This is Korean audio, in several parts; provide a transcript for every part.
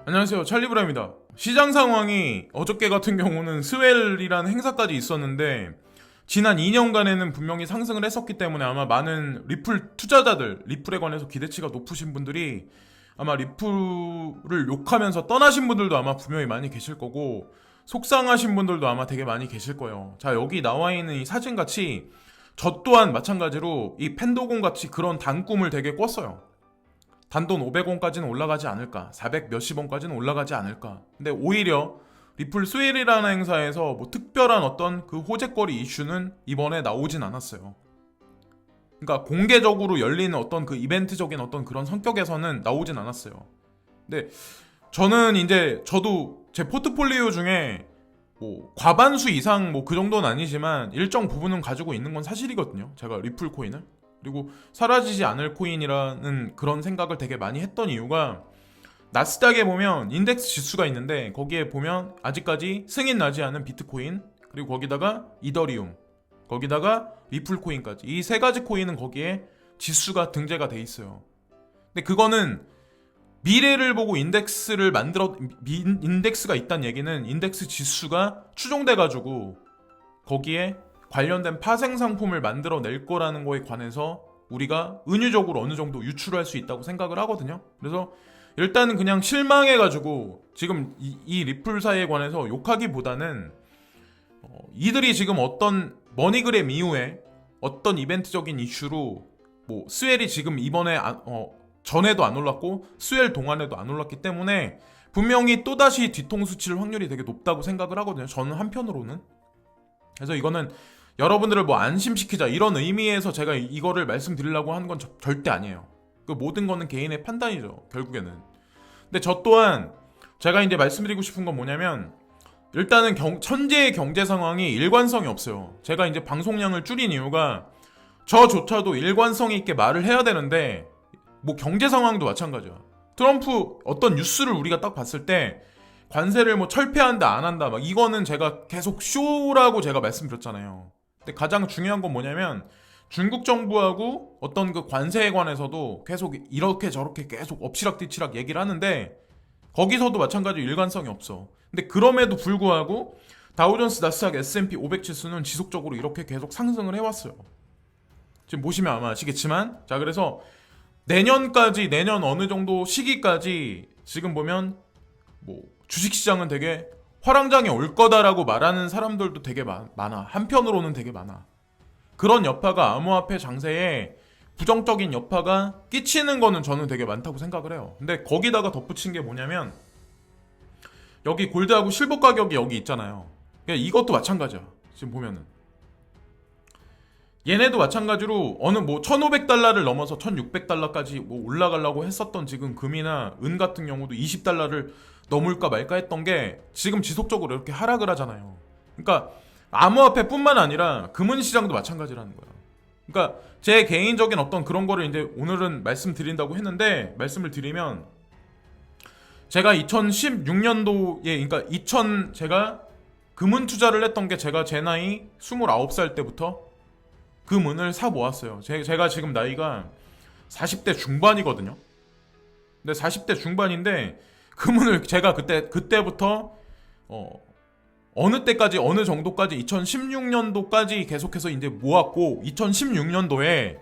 안녕하세요, 찰리브라입니다. 시장 상황이 어저께 같은 경우는 스웰이라는 행사까지 있었는데 지난 2년간에는 분명히 상승을 했었기 때문에 아마 많은 리플 투자자들, 리플에 관해서 기대치가 높으신 분들이 아마 리플을 욕하면서 떠나신 분들도 아마 분명히 많이 계실 거고, 속상하신 분들도 아마 되게 많이 계실 거예요. 자, 여기 나와 있는 이 사진 같이 저 또한 마찬가지로 이 펜도곤 같이 그런 단꿈을 되게 꿨어요. 단돈 500원까지는 올라가지 않을까, 400 몇십 원까지는 올라가지 않을까. 근데 오히려 리플 스웰이라는 행사에서 뭐 특별한 어떤 그 호재거리 이슈는 이번에 나오진 않았어요. 그러니까 공개적으로 열리는 어떤 그 이벤트적인 어떤 그런 성격에서는 나오진 않았어요. 근데 저는 이제 저도 제 포트폴리오 중에 뭐 과반수 이상 뭐 그 정도는 아니지만 일정 부분은 가지고 있는 건 사실이거든요. 제가 리플 코인을. 그리고 사라지지 않을 코인이라는 그런 생각을 되게 많이 했던 이유가, 나스닥에 보면 인덱스 지수가 있는데 거기에 보면 아직까지 승인 나지 않은 비트코인, 그리고 거기다가 이더리움, 거기다가 리플 코인까지 이 세 가지 코인은 거기에 지수가 등재가 돼 있어요. 근데 그거는 미래를 보고 인덱스가 있다는 얘기는 인덱스 지수가 추종돼 가지고 거기에 관련된 파생 상품을 만들어낼 거라는 거에 관해서 우리가 은유적으로 어느 정도 유출할 수 있다고 생각을 하거든요. 그래서 일단은 그냥 실망해가지고 지금 이 리플사에 관해서 욕하기보다는 이들이 지금 어떤 머니그램 이후에 어떤 이벤트적인 이슈로 뭐 스웰이 지금 이번에 전에도 안 올랐고 스웰 동안에도 안 올랐기 때문에 분명히 또다시 뒤통수 칠 확률이 되게 높다고 생각을 하거든요. 저는 한편으로는. 그래서 이거는 여러분들을 뭐 안심시키자 이런 의미에서 제가 이거를 말씀드리려고 하는 건 절대 아니에요. 그 모든 거는 개인의 판단이죠, 결국에는. 근데 저 또한 제가 이제 말씀드리고 싶은 건 뭐냐면, 일단은 천재의 경제 상황이 일관성이 없어요. 제가 이제 방송량을 줄인 이유가 저조차도 일관성 있게 말을 해야 되는데, 뭐 경제 상황도 마찬가지야. 트럼프 어떤 뉴스를 우리가 딱 봤을 때 관세를 뭐 철폐한다 안 한다 막 이거는 제가 계속 쇼라고 제가 말씀드렸잖아요. 근데 가장 중요한 건 뭐냐면, 중국 정부하고 어떤 그 관세에 관해서도 계속 이렇게 저렇게 계속 엎치락뒤치락 얘기를 하는데 거기서도 마찬가지로 일관성이 없어. 근데 그럼에도 불구하고 다우존스, 나스닥, S&P 500 지수는 지속적으로 이렇게 계속 상승을 해왔어요. 지금 보시면 아마 아시겠지만, 자, 그래서 내년 어느 정도 시기까지 지금 보면 뭐 주식시장은 되게 화랑장에 올 거다라고 말하는 사람들도 되게 많아. 한편으로는 되게 많아. 그런 여파가 암호화폐 장세에 부정적인 여파가 끼치는 거는 저는 되게 많다고 생각을 해요. 근데 거기다가 덧붙인 게 뭐냐면, 여기 골드하고 실버 가격이 여기 있잖아요. 그러니까 이것도 마찬가지야. 지금 보면은 얘네도 마찬가지로 어느 뭐 1,500달러를 넘어서 1,600달러까지 뭐 올라가려고 했었던 지금 금이나 은 같은 경우도 20달러를 넘을까 말까 했던 게 지금 지속적으로 이렇게 하락을 하잖아요. 그러니까 암호화폐뿐만 아니라 금은 시장도 마찬가지라는 거야. 그러니까 제 개인적인 어떤 그런 거를 이제 오늘은 말씀드린다고 했는데, 말씀을 드리면 제가 2016년도에 그러니까 제가 금은 투자를 했던 게 제가 제 나이 29살 때부터 금은을 사 모았어요. 제가 지금 나이가 40대 중반이거든요. 근데 40대 중반인데 금은을 제가 그때부터 어느 때까지 어느 정도까지 2016년도까지 계속해서 이제 모았고, 2016년도에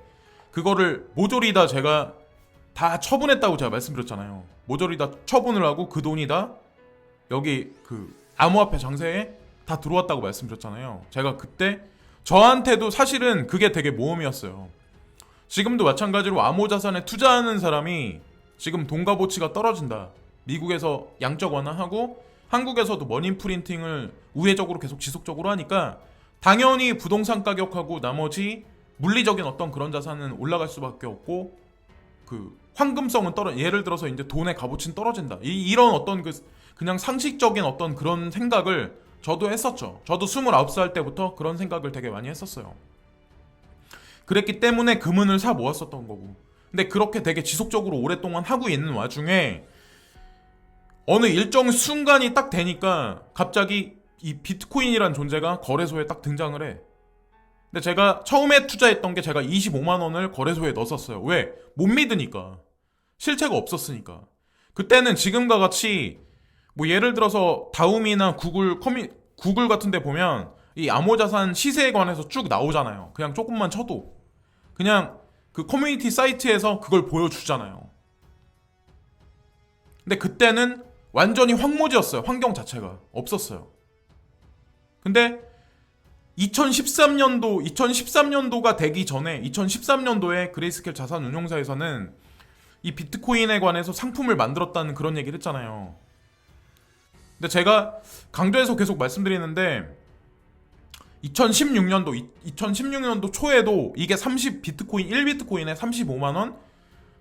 그거를 모조리 다 제가 다 처분했다고 제가 말씀드렸잖아요. 모조리 다 처분을 하고 그 돈이 다 여기 그 암호화폐 장세에 다 들어왔다고 말씀드렸잖아요. 제가 그때 저한테도 사실은 그게 되게 모험이었어요. 지금도 마찬가지로 암호자산에 투자하는 사람이 지금 돈값어치가 떨어진다, 미국에서 양적 완화하고 한국에서도 머니 프린팅을 우회적으로 계속 지속적으로 하니까 당연히 부동산 가격하고 나머지 물리적인 어떤 그런 자산은 올라갈 수밖에 없고, 그 황금성은 예를 들어서 이제 돈의 값어치는 떨어진다, 이런 어떤 그냥 상식적인 어떤 그런 생각을 저도 했었죠. 저도 29살 때부터 그런 생각을 되게 많이 했었어요. 그랬기 때문에 금은을 사 모았었던 거고. 근데 그렇게 되게 지속적으로 오랫동안 하고 있는 와중에 어느 일정 순간이 딱 되니까 갑자기 이 비트코인이란 존재가 거래소에 딱 등장을 해. 근데 제가 처음에 투자했던 게 제가 25만 원을 거래소에 넣었어요. 왜? 못 믿으니까. 실체가 없었으니까. 그때는 지금과 같이 뭐 예를 들어서 다움이나 구글 같은 데 보면 이 암호자산 시세에 관해서 쭉 나오잖아요. 그냥 조금만 쳐도. 그냥 그 커뮤니티 사이트에서 그걸 보여주잖아요. 근데 그때는 완전히 황무지였어요. 환경 자체가. 없었어요. 근데 2013년도가 되기 전에 2013년도에 그레이스케일 자산운용사에서는 이 비트코인에 관해서 상품을 만들었다는 그런 얘기를 했잖아요. 근데 제가 강조해서 계속 말씀드리는데 2016년도 초에도 이게 비트코인 1비트코인에 35만원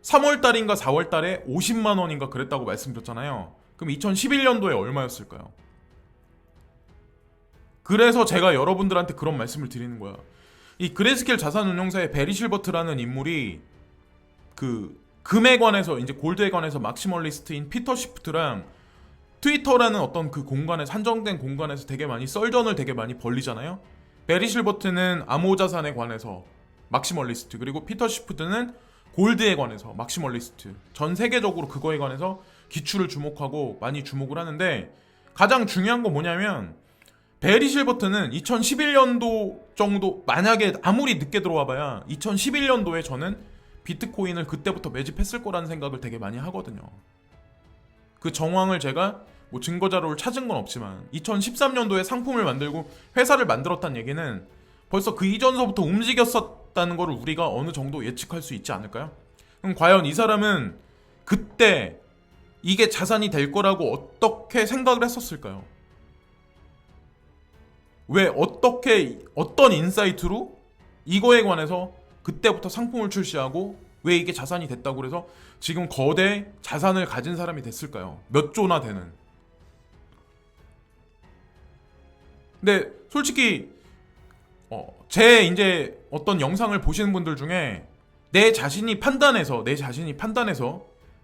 3월달인가 4월달에 50만원인가 그랬다고 말씀드렸잖아요. 그럼 2011년도에 얼마였을까요? 그래서 제가 여러분들한테 그런 말씀을 드리는 거야. 이 그레이스케일 자산운용사의 베리 실버트라는 인물이 그 금에 관해서 이제 골드에 관해서 막시멀리스트인 피터 시프트랑 트위터라는 어떤 그 공간에서 한정된 공간에서 되게 많이 썰전을 되게 많이 벌리잖아요. 베리 실버트는 암호자산에 관해서 막시멀리스트, 그리고 피터 시프트는 골드에 관해서 막시멀리스트. 전 세계적으로 그거에 관해서 기출을 주목하고 많이 주목을 하는데, 가장 중요한 건 뭐냐면 베리 실버트는 2011년도 정도, 만약에 아무리 늦게 들어와 봐야 2011년도에 저는 비트코인을 그때부터 매집했을 거라는 생각을 되게 많이 하거든요. 그 정황을 제가 뭐 증거자료를 찾은 건 없지만 2013년도에 상품을 만들고 회사를 만들었다는 얘기는 벌써 그 이전서부터 움직였었다는 것을 우리가 어느 정도 예측할 수 있지 않을까요? 그럼 과연 이 사람은 그때 이게 자산이 될 거라고 어떻게 생각을 했었을까요? 왜 어떤 인사이트로 이거에 관해서 그때부터 상품을 출시하고 왜 이게 자산이 됐다고 그래서 지금 거대 자산을 가진 사람이 됐을까요? 몇 조나 되는. 근데 솔직히 제 이제 어떤 영상을 보시는 분들 중에 내 자신이 판단해서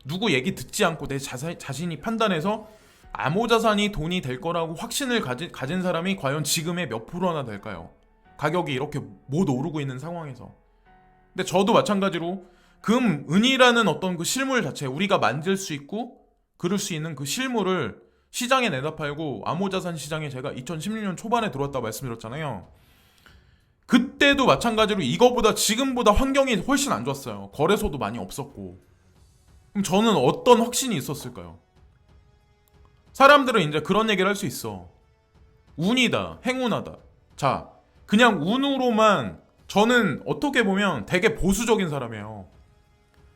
누구 얘기 듣지 않고 내 자신이 판단해서 암호자산이 돈이 될 거라고 확신을 가진 사람이 과연 지금의 몇 프로나 될까요? 가격이 이렇게 못 오르고 있는 상황에서. 근데 저도 마찬가지로 금, 은이라는 어떤 그 실물 자체, 우리가 만질 수 있고 그럴 수 있는 그 실물을 시장에 내다 팔고 암호자산 시장에 제가 2016년 초반에 들어왔다고 말씀드렸잖아요. 그때도 마찬가지로 이거보다 지금보다 환경이 훨씬 안 좋았어요. 거래소도 많이 없었고. 그럼 저는 어떤 확신이 있었을까요? 사람들은 이제 그런 얘기를 할 수 있어. 운이다, 행운하다. 자, 그냥 운으로만, 저는 어떻게 보면 되게 보수적인 사람이에요.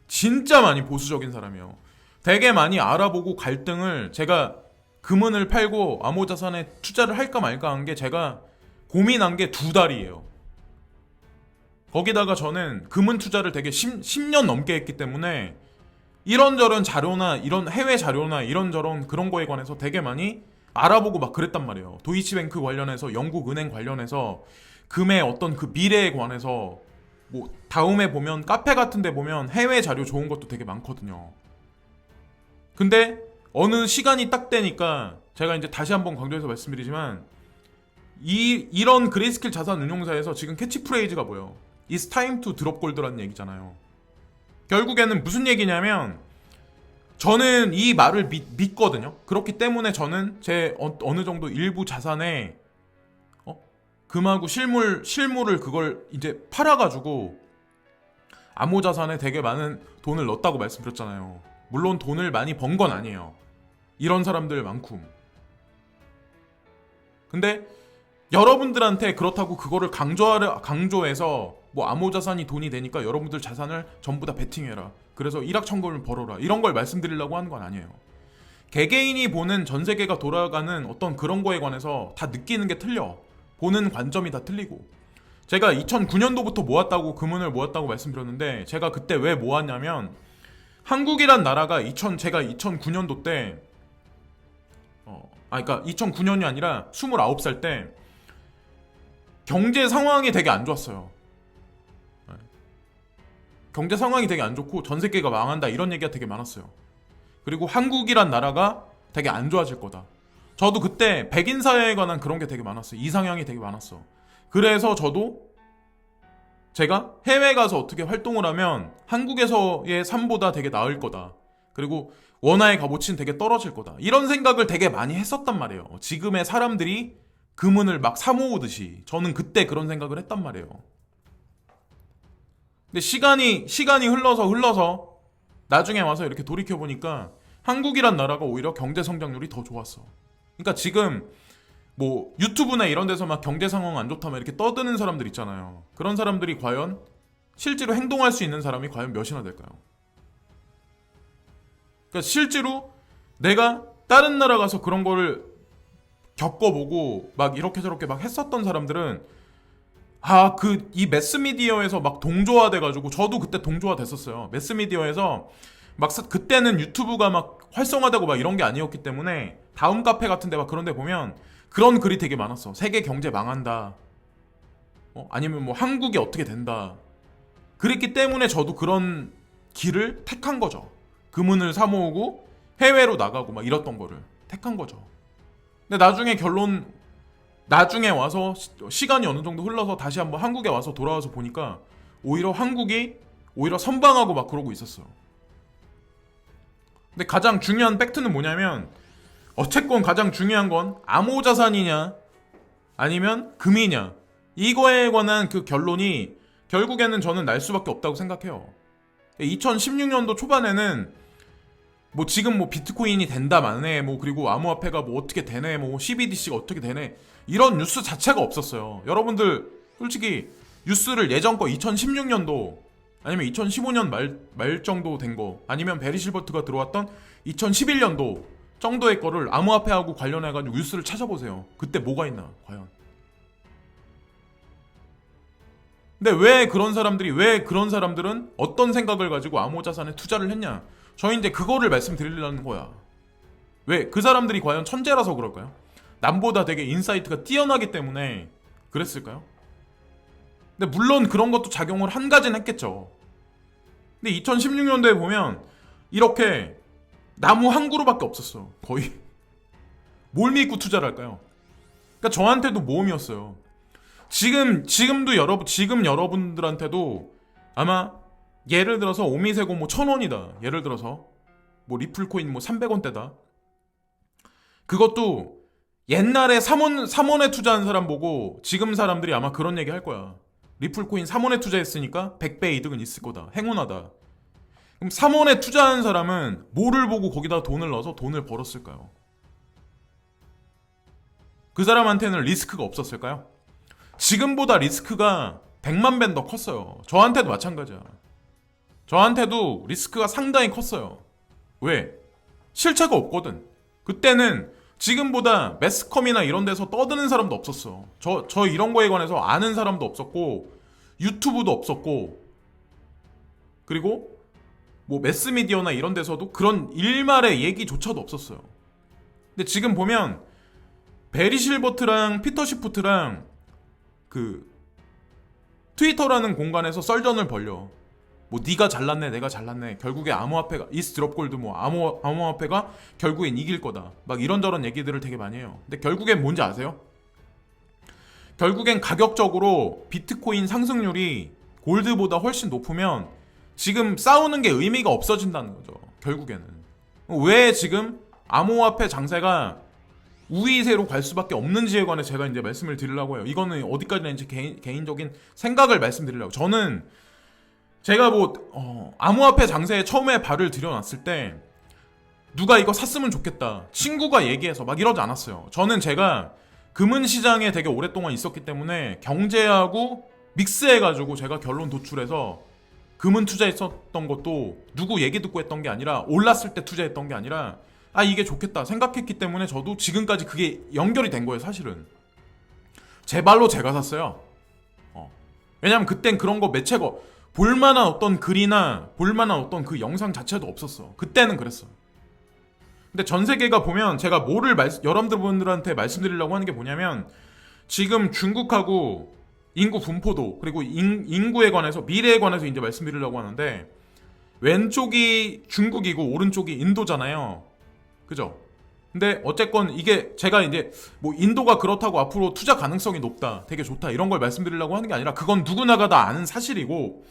진짜 많이 보수적인 사람이에요. 되게 많이 알아보고 갈등을, 제가 금은을 팔고 암호자산에 투자를 할까 말까 한 게 제가 고민한 게 2달이에요. 거기다가 저는 금은 투자를 되게 10년 넘게 했기 때문에 이런저런 자료나 이런 해외 자료나 이런저런 그런 거에 관해서 되게 많이 알아보고 막 그랬단 말이에요. 도이치뱅크 관련해서, 영국은행 관련해서, 금의 어떤 그 미래에 관해서, 뭐 다음에 보면 카페 같은 데 보면 해외 자료 좋은 것도 되게 많거든요. 근데 어느 시간이 딱 되니까 제가 이제 다시 한번 강조해서 말씀드리지만 이런 그레이스케일 자산 운용사에서 지금 캐치프레이즈가 뭐예요? It's time to drop gold라는 얘기잖아요. 결국에는 무슨 얘기냐면 저는 이 말을 믿거든요. 그렇기 때문에 저는 제 어느 정도 일부 자산에 금하고 실물을 그걸 이제 팔아가지고 암호자산에 되게 많은 돈을 넣었다고 말씀드렸잖아요. 물론 돈을 많이 번 건 아니에요. 이런 사람들만큼. 근데 여러분들한테 그렇다고 그거를 강조해서 뭐 암호자산이 돈이 되니까 여러분들 자산을 전부 다 베팅해라. 그래서 일확천금을 벌어라. 이런 걸 말씀드리려고 하는 건 아니에요. 개개인이 보는 전 세계가 돌아가는 어떤 그런 거에 관해서 다 느끼는 게 틀려. 보는 관점이 다 틀리고. 제가 2009년도부터 모았다고, 금은을 모았다고 말씀드렸는데 제가 그때 왜 모았냐면 한국이란 나라가 제가 2009년도 때 그러니까 2009년이 아니라 29살 때 경제 상황이 되게 안 좋았어요. 경제 상황이 되게 안 좋고 전 세계가 망한다 이런 얘기가 되게 많았어요. 그리고 한국이란 나라가 되게 안 좋아질 거다. 저도 그때 백인 사회에 관한 그런 게 되게 많았어요. 이상향이 되게 많았어. 그래서 저도 제가 해외 가서 어떻게 활동을 하면 한국에서의 삶보다 되게 나을 거다. 그리고 원화의 값어치는 되게 떨어질 거다. 이런 생각을 되게 많이 했었단 말이에요. 지금의 사람들이 금은을 막 사모으듯이 저는 그때 그런 생각을 했단 말이에요. 근데 시간이 흘러서 나중에 와서 이렇게 돌이켜보니까 한국이란 나라가 오히려 경제 성장률이 더 좋았어. 그러니까 지금 뭐 유튜브나 이런 데서 막 경제 상황 안 좋다면 이렇게 떠드는 사람들 있잖아요. 그런 사람들이 과연 실제로 행동할 수 있는 사람이 과연 몇이나 될까요? 그러니까 실제로 내가 다른 나라 가서 그런 거를 겪어보고 막 이렇게 저렇게 막 했었던 사람들은 이 매스미디어에서 막 동조화돼가지고 저도 그때 동조화 됐었어요. 매스미디어에서 막 그때는 유튜브가 막 활성화되고 막 이런 게 아니었기 때문에 다음 카페 같은 데 막 그런 데 보면 그런 글이 되게 많았어. 세계 경제 망한다. 아니면 뭐 한국이 어떻게 된다. 그랬기 때문에 저도 그런 길을 택한 거죠. 금은을 사모으고 해외로 나가고 막 이랬던 거를 택한 거죠. 근데 나중에 와서 시간이 어느 정도 흘러서 다시 한번 한국에 와서 돌아와서 보니까 오히려 한국이 오히려 선방하고 막 그러고 있었어요. 근데 가장 중요한 팩트는 뭐냐면 어쨌건 가장 중요한 건 암호자산이냐 아니면 금이냐 이거에 관한 그 결론이 결국에는 저는 날 수밖에 없다고 생각해요. 2016년도 초반에는 뭐 지금 뭐 비트코인이 된다 마네 뭐 그리고 암호화폐가 뭐 어떻게 되네 뭐 CBDC가 어떻게 되네 이런 뉴스 자체가 없었어요. 여러분들 솔직히 뉴스를 예전 거 2016년도 아니면 2015년 말 정도 된 거 아니면 베리 실버트가 들어왔던 2011년도 정도의 거를 암호화폐하고 관련해가지고 뉴스를 찾아보세요. 그때 뭐가 있나 과연. 근데 왜 그런 사람들은 어떤 생각을 가지고 암호자산에 투자를 했냐? 저희 이제 그거를 말씀드리려는 거야. 왜? 그 사람들이 과연 천재라서 그럴까요? 남보다 되게 인사이트가 뛰어나기 때문에 그랬을까요? 근데 물론 그런 것도 작용을 한 가지는 했겠죠. 근데 2016년도에 보면 이렇게 나무 한 그루밖에 없었어. 거의. 뭘 믿고 투자를 할까요? 그러니까 저한테도 모험이었어요. 지금 여러분들한테도 아마 예를 들어서 오미세고 뭐 1,000원이다. 예를 들어서 뭐 리플코인 뭐 300원대다. 그것도 옛날에 3원에 투자한 사람 보고 지금 사람들이 아마 그런 얘기 할 거야. 리플코인 3원에 투자했으니까 100배 이득은 있을 거다. 행운하다. 그럼 3원에 투자한 사람은 뭐를 보고 거기다 돈을 넣어서 돈을 벌었을까요? 그 사람한테는 리스크가 없었을까요? 지금보다 리스크가 100만 배는 더 컸어요. 저한테도 마찬가지야. 저한테도 리스크가 상당히 컸어요. 왜? 실체가 없거든. 그때는 지금보다 매스컴이나 이런 데서 떠드는 사람도 없었어. 저 이런 거에 관해서 아는 사람도 없었고 유튜브도 없었고 그리고 뭐 매스미디어나 이런 데서도 그런 일말의 얘기조차도 없었어요. 근데 지금 보면 베리 실버트랑 피터 시프트랑 그 트위터라는 공간에서 썰전을 벌려. 뭐 네가 잘났네 내가 잘났네 결국에 암호화폐가 이스 드롭 골드 뭐 암호화폐가 결국엔 이길 거다 막 이런저런 얘기들을 되게 많이 해요. 근데 결국엔 뭔지 아세요? 결국엔 가격적으로 비트코인 상승률이 골드보다 훨씬 높으면 지금 싸우는 게 의미가 없어진다는 거죠. 결국에는 왜 지금 암호화폐 장세가 우위세로 갈 수밖에 없는지에 관해 제가 이제 말씀을 드리려고 해요. 이거는 어디까지나 이제 개인적인 생각을 말씀드리려고. 저는 제가 뭐 암호화폐 장세에 처음에 발을 들여놨을 때 누가 이거 샀으면 좋겠다 친구가 얘기해서 막 이러지 않았어요. 저는 제가 금은 시장에 되게 오랫동안 있었기 때문에 경제하고 믹스해가지고 제가 결론 도출해서 금은 투자했었던 것도 누구 얘기 듣고 했던 게 아니라 올랐을 때 투자했던 게 아니라 이게 좋겠다 생각했기 때문에 저도 지금까지 그게 연결이 된 거예요. 사실은 제 발로 제가 샀어요. 왜냐면 그땐 그런 거 매체가 볼만한 어떤 글이나 볼만한 어떤 그 영상 자체도 없었어. 그때는 그랬어. 근데 전 세계가 보면 제가 뭐를 여러분들한테 말씀드리려고 하는 게 뭐냐면 지금 중국하고 인구 분포도 그리고 인구에 관해서 미래에 관해서 이제 말씀드리려고 하는데 왼쪽이 중국이고 오른쪽이 인도잖아요. 그죠? 근데 어쨌건 이게 제가 이제 뭐 인도가 그렇다고 앞으로 투자 가능성이 높다 되게 좋다 이런 걸 말씀드리려고 하는 게 아니라 그건 누구나가 다 아는 사실이고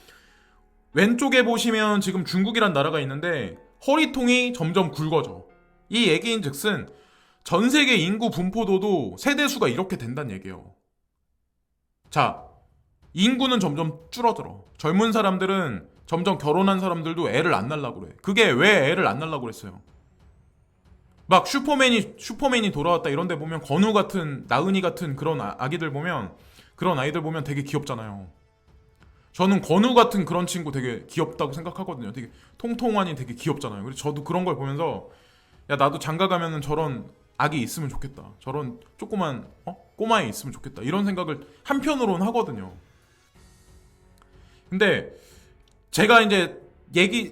왼쪽에 보시면 지금 중국이란 나라가 있는데 허리통이 점점 굵어져. 이 얘기인즉슨 전 세계 인구 분포도도 세대수가 이렇게 된다는 얘기예요. 자, 인구는 점점 줄어들어. 젊은 사람들은 점점 결혼한 사람들도 애를 안 낳으려고 그래. 그게 왜 애를 안 낳으려고 그랬어요? 막 슈퍼맨이 돌아왔다 이런 데 보면 건우 같은, 나은이 같은 그런 아기들 보면, 그런 아이들 보면 되게 귀엽잖아요. 저는 건우 같은 그런 친구 되게 귀엽다고 생각하거든요. 되게 통통하니 되게 귀엽잖아요. 그래서 저도 그런 걸 보면서 야, 나도 장가 가면은 저런 아기 있으면 좋겠다. 저런 조그만 꼬마애 있으면 좋겠다. 이런 생각을 한편으로는 하거든요. 근데 제가 이제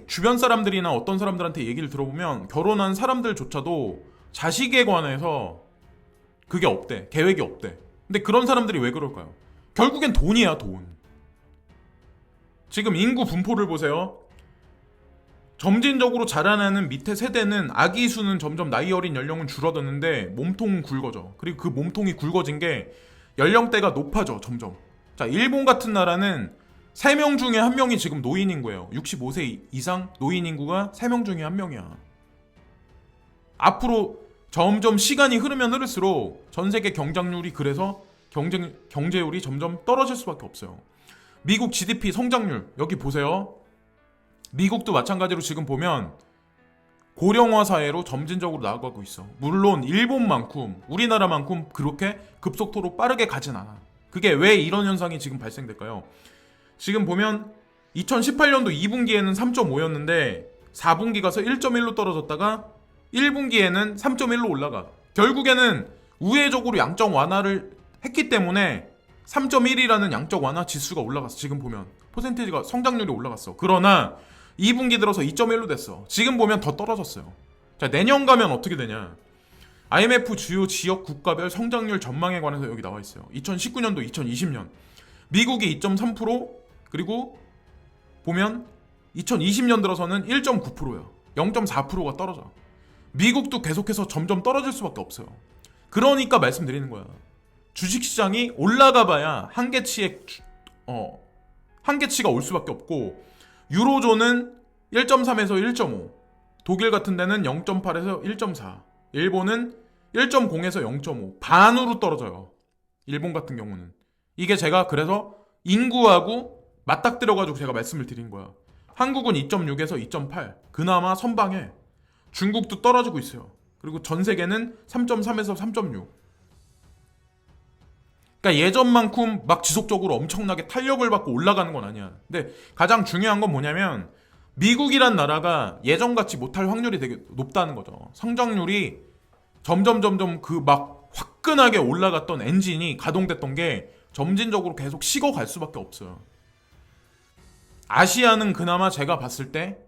주변 사람들이나 어떤 사람들한테 얘기를 들어보면 결혼한 사람들조차도 자식에 관해서 그게 없대. 계획이 없대. 근데 그런 사람들이 왜 그럴까요? 결국엔 돈이야, 돈. 지금 인구 분포를 보세요. 점진적으로 자라나는 밑에 세대는 아기 수는 점점 나이 어린 연령은 줄어드는데 몸통은 굵어져. 그리고 그 몸통이 굵어진 게 연령대가 높아져, 점점. 자, 일본 같은 나라는 3명 중에 1명이 지금 노인 인구예요. 65세 이상 노인 인구가 3명 중에 1명이야. 앞으로 점점 시간이 흐르면 흐를수록 전 세계 경쟁률이 그래서 경제율이 점점 떨어질 수밖에 없어요. 미국 GDP 성장률 여기 보세요. 미국도 마찬가지로 지금 보면 고령화 사회로 점진적으로 나아가고 있어. 물론 일본만큼 우리나라만큼 그렇게 급속도로 빠르게 가진 않아. 그게 왜 이런 현상이 지금 발생될까요? 지금 보면 2018년도 2분기에는 3.5였는데 4분기 가서 1.1로 떨어졌다가 1분기에는 3.1로 올라가. 결국에는 우회적으로 양적 완화를 했기 때문에 3.1이라는 양적 완화 지수가 올라갔어. 지금 보면 퍼센테이지가 성장률이 올라갔어. 그러나 2분기 들어서 2.1로 됐어. 지금 보면 더 떨어졌어요. 자, 내년 가면 어떻게 되냐? IMF 주요 지역 국가별 성장률 전망에 관해서 여기 나와 있어요. 2019년도, 2020년 미국이 2.3%, 그리고 보면 2020년 들어서는 1.9%야. 0.4%가 떨어져. 미국도 계속해서 점점 떨어질 수밖에 없어요. 그러니까 말씀드리는 거야. 주식시장이 올라가봐야 한계치가 올 수밖에 없고, 유로존은 1.3에서 1.5, 독일 같은 데는 0.8에서 1.4, 일본은 1.0에서 0.5, 반으로 떨어져요. 일본 같은 경우는. 이게 제가 그래서 인구하고 맞닥뜨려가지고 제가 말씀을 드린 거야. 한국은 2.6에서 2.8, 그나마 선방해. 중국도 떨어지고 있어요. 그리고 전 세계는 3.3에서 3.6. 그러니까 예전만큼 막 지속적으로 엄청나게 탄력을 받고 올라가는 건 아니야. 근데 가장 중요한 건 뭐냐면 미국이란 나라가 예전같이 못할 확률이 되게 높다는 거죠. 성장률이 점점 그 막 화끈하게 올라갔던 엔진이 가동됐던 게 점진적으로 계속 식어갈 수밖에 없어요. 아시아는 그나마 제가 봤을 때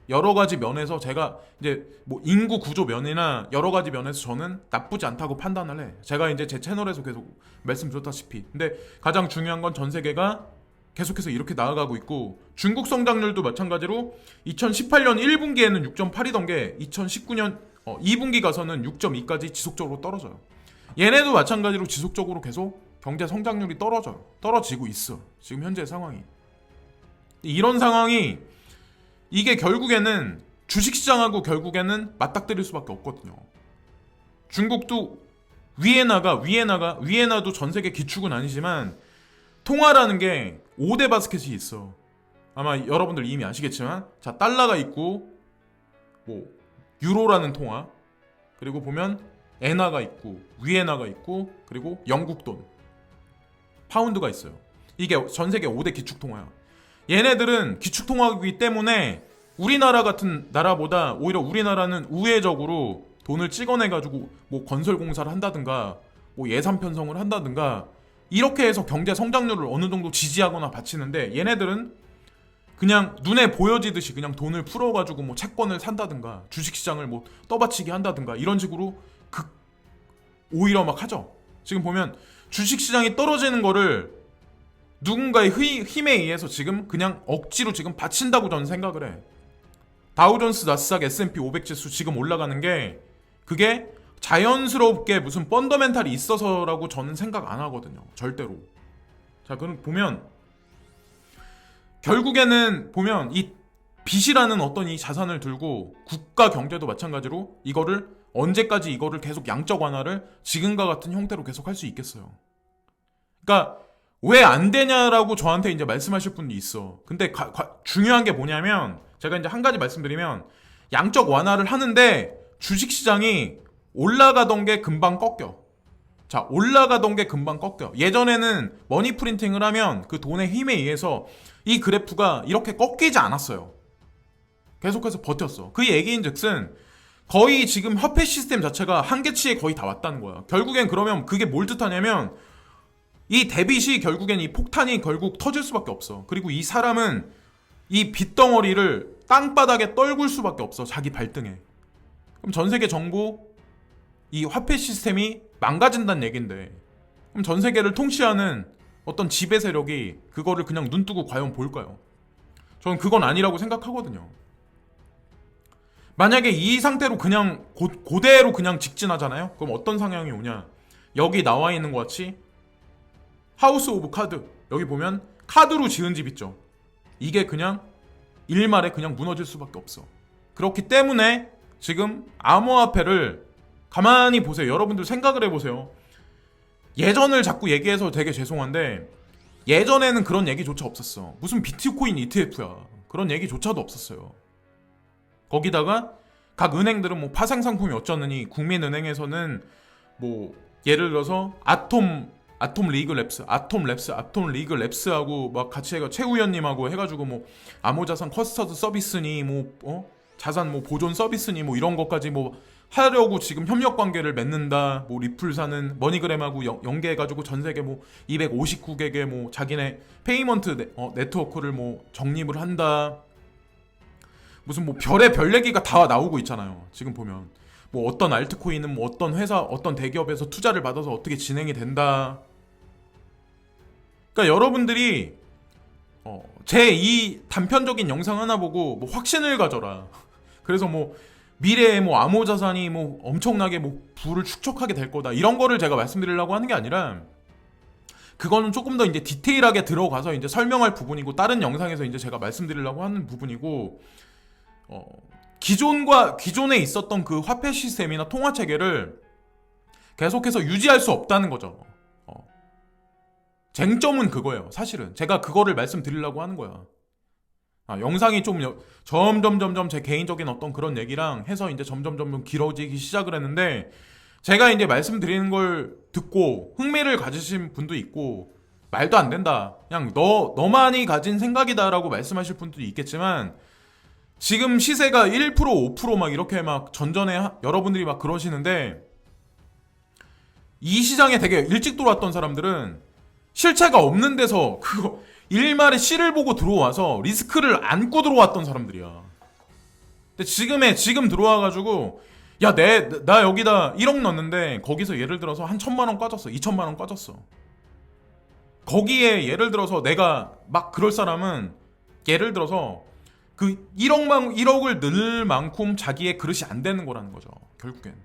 여러 가지 면에서 제가 이제 뭐 인구 구조 면이나 여러 가지 면에서 저는 나쁘지 않다고 판단을 해. 제가 이제 제 채널에서 계속 말씀드렸다시피. 근데 가장 중요한 건 전 세계가 계속해서 이렇게 나아가고 있고, 중국 성장률도 마찬가지로 2018년 1분기에는 6.8이던 게 2019년 2분기 가서는 6.2까지 지속적으로 떨어져요. 얘네도 마찬가지로 지속적으로 계속 경제 성장률이 떨어지고 있어. 지금 현재 상황이. 이런 상황이 이게 결국에는 주식시장하고 결국에는 맞닥뜨릴 수밖에 없거든요. 중국도 위에나도 전 세계 기축은 아니지만 통화라는 게 5대 바스켓이 있어. 아마 여러분들 이미 아시겠지만, 자, 달러가 있고, 뭐 유로라는 통화, 그리고 보면 엔화가 있고, 위에나가 있고, 그리고 영국돈, 파운드가 있어요. 이게 전 세계 5대 기축 통화야. 얘네들은 기축 통화이기 때문에 우리나라 같은 나라보다 오히려 우리나라는 우회적으로 돈을 찍어내가지고 뭐 건설공사를 한다든가 뭐 예산 편성을 한다든가 이렇게 해서 경제 성장률을 어느 정도 지지하거나 받치는데, 얘네들은 그냥 눈에 보여지듯이 그냥 돈을 풀어가지고 뭐 채권을 산다든가 주식시장을 뭐 떠받치게 한다든가 이런 식으로 오히려 막 하죠. 지금 보면 주식시장이 떨어지는 거를 누군가의 힘에 의해서 지금 그냥 억지로 지금 받친다고 저는 생각을 해. 다우존스, 나스닥, S&P 500 지수 지금 올라가는 게 그게 자연스럽게 무슨 펀더멘탈이 있어서라고 저는 생각 안 하거든요. 절대로. 자, 그럼 보면 결국에는 보면 이 빚이라는 어떤 이 자산을 들고 국가 경제도 마찬가지로 이거를 언제까지 이거를 계속 양적 완화를 지금과 같은 형태로 계속 할 수 있겠어요. 그러니까 왜 안 되냐라고 저한테 이제 말씀하실 분이 있어. 근데 중요한 게 뭐냐면 제가 이제 한 가지 말씀드리면 양적 완화를 하는데 주식시장이 올라가던 게 금방 꺾여. 자, 올라가던 게 금방 꺾여. 예전에는 머니 프린팅을 하면 그 돈의 힘에 의해서 이 그래프가 이렇게 꺾이지 않았어요. 계속해서 버텼어. 그 얘기인 즉슨 거의 지금 화폐 시스템 자체가 한계치에 거의 다 왔다는 거야. 결국엔 그러면 그게 뭘 뜻하냐면 이 데빗이 결국엔 이 폭탄이 결국 터질 수밖에 없어. 그리고 이 사람은 이 빚덩어리를 땅바닥에 떨굴 수밖에 없어. 자기 발등에. 그럼 전 세계 정부 이 화폐 시스템이 망가진다는 얘긴데 그럼 전 세계를 통치하는 어떤 지배 세력이 그거를 그냥 눈 뜨고 과연 볼까요? 저는 그건 아니라고 생각하거든요. 만약에 이 상태로 그냥 그대로 그냥 직진하잖아요? 그럼 어떤 상황이 오냐? 여기 나와 있는 것 같이 하우스 오브 카드, 여기 보면 카드로 지은 집 있죠. 이게 그냥 일말에 그냥 무너질 수밖에 없어. 그렇기 때문에 지금 암호화폐를 가만히 보세요. 여러분들 생각을 해보세요. 예전을 자꾸 얘기해서 되게 죄송한데 예전에는 그런 얘기조차 없었어. 무슨 비트코인 ETF야. 그런 얘기조차도 없었어요. 거기다가 각 은행들은 뭐 파생 상품이 어쩌느니 국민은행에서는 뭐 예를 들어서 아톰 리그 랩스하고 막 같이 해가 최 의원님하고 해가지고 뭐 암호자산 커스터드 서비스니 뭐 자산 뭐 보존 서비스니 뭐 이런 것까지 뭐 하려고 지금 협력 관계를 맺는다. 뭐 리플사는 머니그램하고 연계해가지고 전 세계 뭐 259개의 뭐 자기네 페이먼트 네트워크를 뭐 정립을 한다. 무슨 뭐 별의 별 얘기가 다 나오고 있잖아요. 지금 보면 뭐 어떤 알트코인은 뭐 어떤 회사 어떤 대기업에서 투자를 받아서 어떻게 진행이 된다. 그러니까 여러분들이 제 이 단편적인 영상 하나 보고 뭐 확신을 가져라. 그래서 뭐 미래에 뭐 암호자산이 뭐 엄청나게 뭐 부를 축적하게 될 거다. 이런 거를 제가 말씀드리려고 하는 게 아니라 그거는 조금 더 이제 디테일하게 들어가서 이제 설명할 부분이고 다른 영상에서 이제 제가 말씀드리려고 하는 부분이고 기존에 있었던 그 화폐 시스템이나 통화 체계를 계속해서 유지할 수 없다는 거죠. 쟁점은 그거예요. 사실은 제가 그거를 말씀드리려고 하는 거야. 영상이 좀 점점 제 개인적인 어떤 그런 얘기랑 해서 이제 점점 길어지기 시작을 했는데 제가 이제 말씀드리는 걸 듣고 흥미를 가지신 분도 있고 말도 안 된다. 그냥 너만이 가진 생각이다라고 말씀하실 분도 있겠지만 지금 시세가 1% 5% 막 이렇게 막 전전에 여러분들이 막 그러시는데 이 시장에 되게 일찍 들어왔던 사람들은 실체가 없는 데서 그거 일말의 씨를 보고 들어와서 리스크를 안고 들어왔던 사람들이야. 근데 지금 들어와가지고 야, 나 여기다 1억 넣었는데 거기서 예를 들어서 한 1,000만 원 까졌어. 2,000만 원 까졌어. 거기에 예를 들어서 내가 막 그럴 사람은 예를 들어서 그 1억을 넣을 만큼 자기의 그릇이 안 되는 거라는 거죠. 결국엔.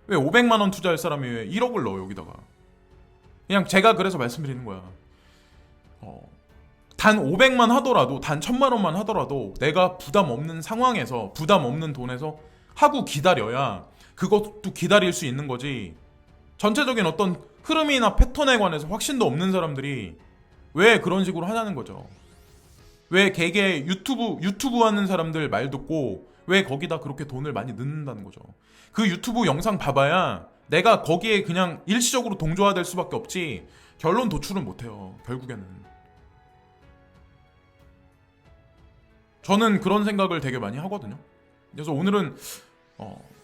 왜 500만 원 투자할 사람이 왜 1억을 넣어 여기다가. 그냥 제가 그래서 말씀드리는 거야. 단 500만 하더라도 단 1,000만 원만 하더라도 내가 부담 없는 상황에서 부담 없는 돈에서 하고 기다려야 그것도 기다릴 수 있는 거지. 전체적인 어떤 흐름이나 패턴에 관해서 확신도 없는 사람들이 왜 그런 식으로 하냐는 거죠. 왜 개개 유튜브 하는 사람들 말 듣고 왜 거기다 그렇게 돈을 많이 넣는다는 거죠. 그 유튜브 영상 봐봐야 내가 거기에 그냥 일시적으로 동조화될 수밖에 없지 결론 도출은 못해요. 결국에는. 저는 그런 생각을 되게 많이 하거든요. 그래서 오늘은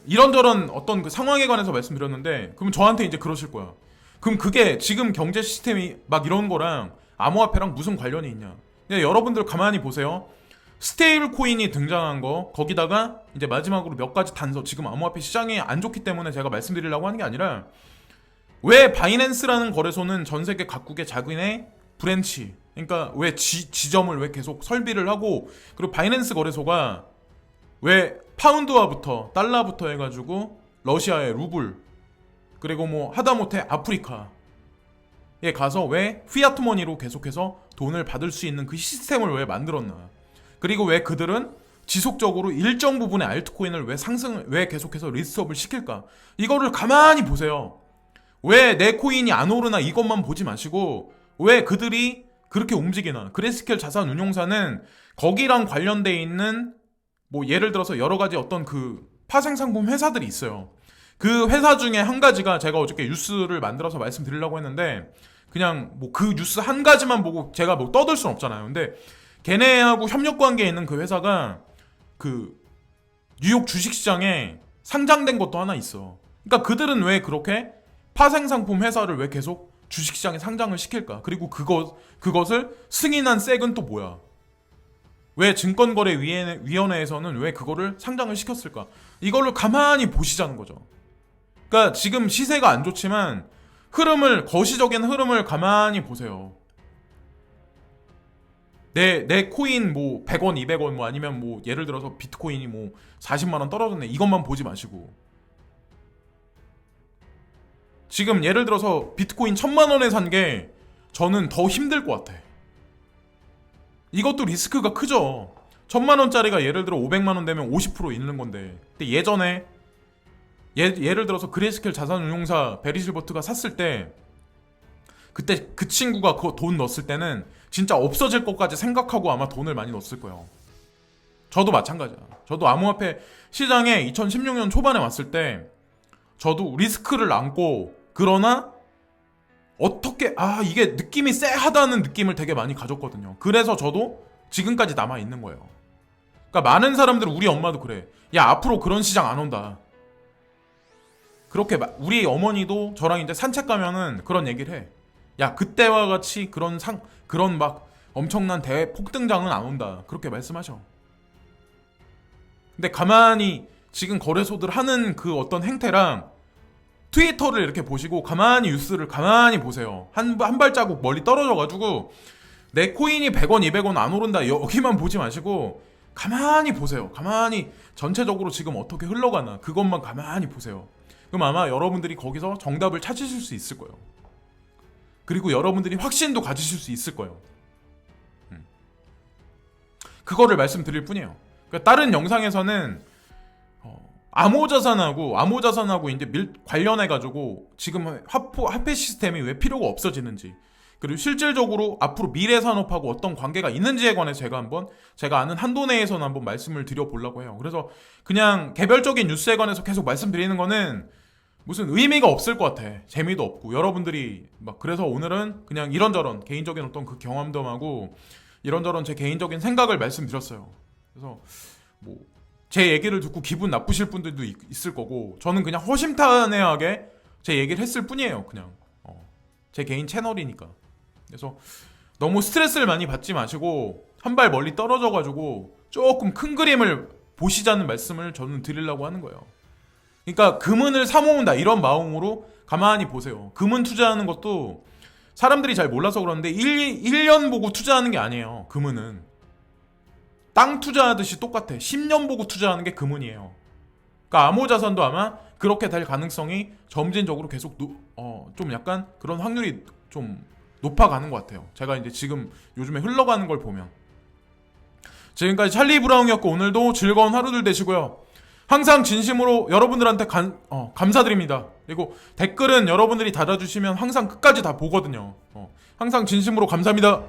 이런저런 어떤 그 상황에 관해서 말씀드렸는데 그럼 저한테 이제 그러실 거야. 그럼 그게 지금 경제 시스템이 막 이런 거랑 암호화폐랑 무슨 관련이 있냐. 근데 여러분들 가만히 보세요. 스테이블 코인이 등장한 거 거기다가 이제 마지막으로 몇 가지 단서 지금 암호화폐 시장이 안 좋기 때문에 제가 말씀드리려고 하는 게 아니라 왜 바이낸스라는 거래소는 전 세계 각국의 자기네 브랜치 그러니까 왜 지점을 왜 계속 설비를 하고 그리고 바이낸스 거래소가 왜 파운드화부터 달러부터 해가지고 러시아의 루블 그리고 뭐 하다못해 아프리카에 가서 왜 피아트 머니로 계속해서 돈을 받을 수 있는 그 시스템을 왜 만들었나. 그리고 왜 그들은 지속적으로 일정 부분의 알트코인을 왜 계속해서 리스트업을 시킬까? 이거를 가만히 보세요. 왜 내 코인이 안 오르나 이것만 보지 마시고 왜 그들이 그렇게 움직이나. 그레이스케일 자산운용사는 거기랑 관련돼 있는 뭐 예를 들어서 여러 가지 어떤 그 파생상품 회사들이 있어요. 그 회사 중에 한 가지가 제가 어저께 뉴스를 만들어서 말씀드리려고 했는데 그냥 뭐 그 뉴스 한 가지만 보고 제가 뭐 떠들 순 없잖아요. 근데 걔네하고 협력 관계에 있는 그 회사가 그 뉴욕 주식시장에 상장된 것도 하나 있어. 그러니까 그들은 왜 그렇게 파생상품 회사를 왜 계속 주식시장에 상장을 시킬까? 그리고 그것을 승인한 섹은 또 뭐야? 왜 증권거래위원회에서는 왜 그거를 상장을 시켰을까? 이거를 가만히 보시자는 거죠. 그러니까 지금 시세가 안 좋지만 거시적인 흐름을 가만히 보세요. 내 코인 뭐 100원, 200원 뭐 아니면 뭐 예를 들어서 비트코인이 뭐 40만원 떨어졌네. 이것만 보지 마시고. 지금 예를 들어서 비트코인 1000만원에 산 게 저는 더 힘들 것 같아. 이것도 리스크가 크죠. 1000만원짜리가 예를 들어 500만원 되면 50% 잃는 건데. 근데 예전에 예를 들어서 그레이스케일 자산운용사 베리 실버트가 샀을 때 그때 그 친구가 그 돈 넣었을 때는 진짜 없어질 것까지 생각하고 아마 돈을 많이 넣었을 거예요. 저도 마찬가지야. 저도 암호화폐 시장에 2016년 초반에 왔을 때 저도 리스크를 안고 그러나 어떻게 이게 느낌이 쎄하다는 느낌을 되게 많이 가졌거든요. 그래서 저도 지금까지 남아 있는 거예요. 그러니까 많은 사람들은 우리 엄마도 그래. 야 앞으로 그런 시장 안 온다. 그렇게 우리 어머니도 저랑 이제 산책 가면은 그런 얘기를 해. 야 그때와 같이 그런 막 엄청난 대폭등장은 안 온다. 그렇게 말씀하셔. 근데 가만히 지금 거래소들 하는 그 어떤 행태랑 트위터를 이렇게 보시고 가만히 뉴스를 가만히 보세요. 한 발자국 멀리 떨어져가지고 내 코인이 100원, 200원 안 오른다 여기만 보지 마시고 가만히 보세요. 가만히 전체적으로 지금 어떻게 흘러가나 그것만 가만히 보세요. 그럼 아마 여러분들이 거기서 정답을 찾으실 수 있을 거예요. 그리고 여러분들이 확신도 가지실 수 있을 거예요. 그거를 말씀드릴 뿐이에요. 그러니까 다른 영상에서는 암호자산하고 이제 관련해가지고 지금 화폐 시스템이 왜 필요가 없어지는지 그리고 실질적으로 앞으로 미래 산업하고 어떤 관계가 있는지에 관해서 제가 아는 한도 내에서는 한번 말씀을 드려보려고 해요. 그래서 그냥 개별적인 뉴스에 관해서 계속 말씀드리는 거는 무슨 의미가 없을 것 같아. 재미도 없고 여러분들이 막 그래서 오늘은 그냥 이런저런 개인적인 어떤 그 경험담하고 이런저런 제 개인적인 생각을 말씀드렸어요. 그래서 뭐 제 얘기를 듣고 기분 나쁘실 분들도 있을 거고 저는 그냥 허심탄회하게 제 얘기를 했을 뿐이에요. 그냥 제 개인 채널이니까. 그래서 너무 스트레스를 많이 받지 마시고 한 발 멀리 떨어져가지고 조금 큰 그림을 보시자는 말씀을 저는 드리려고 하는 거예요. 그러니까 금은을 사모은다 이런 마음으로 가만히 보세요. 금은 투자하는 것도 사람들이 잘 몰라서 그러는데 1년 보고 투자하는 게 아니에요. 금은은 땅 투자하듯이 똑같아. 10년 보고 투자하는 게 금은이에요. 그러니까 암호자산도 아마 그렇게 될 가능성이 점진적으로 계속 좀 약간 그런 확률이 좀 높아가는 것 같아요. 제가 이제 지금 요즘에 흘러가는 걸 보면. 지금까지 찰리 브라운이었고 오늘도 즐거운 하루들 되시고요. 항상 진심으로 여러분들한테 감사드립니다. 그리고 댓글은 여러분들이 달아주시면 항상 끝까지 다 보거든요. 항상 진심으로 감사합니다.